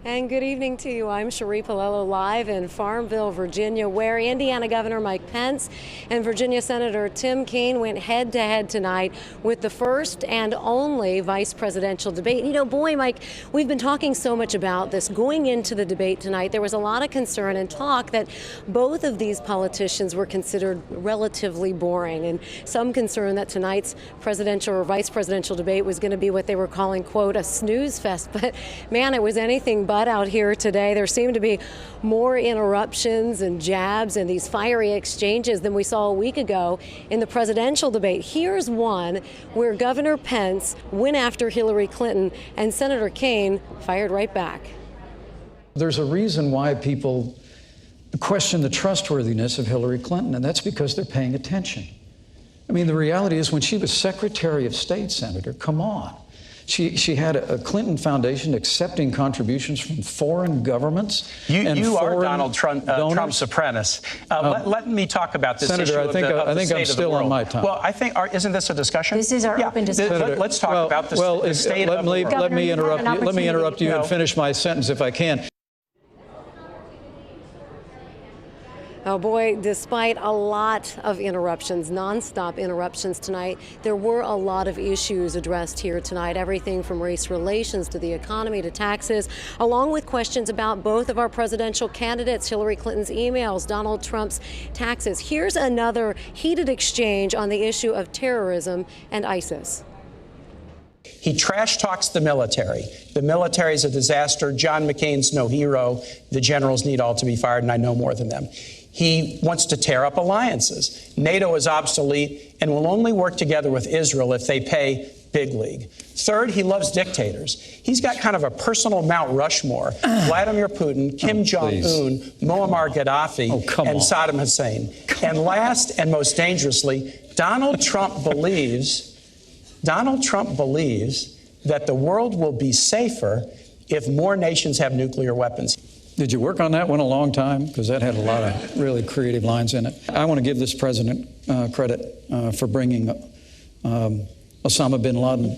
And good evening to you. I'm Cherie Palello live in Farmville, Virginia, where Indiana Governor Mike Pence and Virginia Senator Tim Kaine went head-to-head tonight with the first and only vice presidential debate. You know, boy, Mike, we've been talking so much about this. Going into the debate tonight, there was a lot of concern and talk that both of these politicians were considered relatively boring, and some concern that tonight's presidential or vice presidential debate was going to be what they were calling, quote, a snooze fest. But man, it was anything but out here today. There seemed to be more interruptions and jabs and these fiery exchanges than we saw a week ago in the presidential debate. Here's one where Governor Pence went after Hillary Clinton and Senator Kaine fired right back. There's a reason why people question the trustworthiness of Hillary Clinton, and that's because they're paying attention. I mean, the reality is when she was Secretary of State, Senator, come on. She had a Clinton Foundation accepting contributions from foreign governments. You are Donald Trump's apprentice. Let me talk about this Senator, issue I think I'm still on my time. Well, isn't this a discussion? This is our open discussion. Let's talk about the state of the world. Let me interrupt you and finish my sentence if I can. Oh boy, despite a lot of interruptions, nonstop interruptions tonight, there were a lot of issues addressed here tonight, everything from race relations to the economy to taxes, along with questions about both of our presidential candidates, Hillary Clinton's emails, Donald Trump's taxes. Here's another heated exchange on the issue of terrorism and ISIS. He trash talks the military. The military is a disaster. John McCain's no hero. The generals need all to be fired, and I know more than them. He wants to tear up alliances. NATO is obsolete and will only work together with Israel if they pay big league. Third, he loves dictators. He's got kind of a personal Mount Rushmore. Vladimir Putin, Kim Jong-un, Muammar Gaddafi, and Saddam Hussein. And last and most dangerously, Donald Trump believes that the world will be safer if more nations have nuclear weapons. Did you work on that one a long time? Because that had a lot of really creative lines in it. I want to give this president credit for bringing Osama bin Laden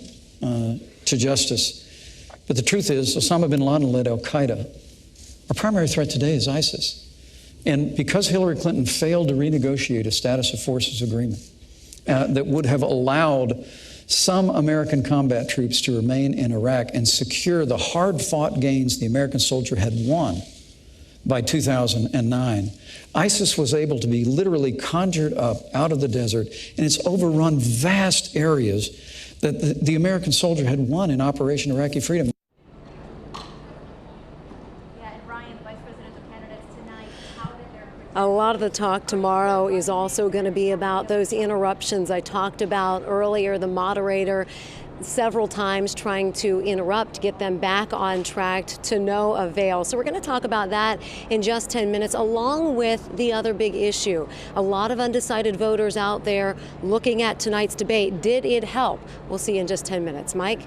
to justice. But the truth is, Osama bin Laden led al-Qaeda. Our primary threat today is ISIS. And because Hillary Clinton failed to renegotiate a status of forces agreement that would have allowed some American combat troops to remain in Iraq and secure the hard-fought gains the American soldier had won by 2009. ISIS was able to be literally conjured up out of the desert, and it's overrun vast areas that the American soldier had won in Operation Iraqi Freedom. A lot of the talk tomorrow is also going to be about those interruptions I talked about earlier. The moderator several times trying to interrupt, get them back on track to no avail. So we're going to talk about that in just 10 minutes, along with the other big issue. A lot of undecided voters out there looking at tonight's debate. Did it help? We'll see in just 10 minutes. Mike?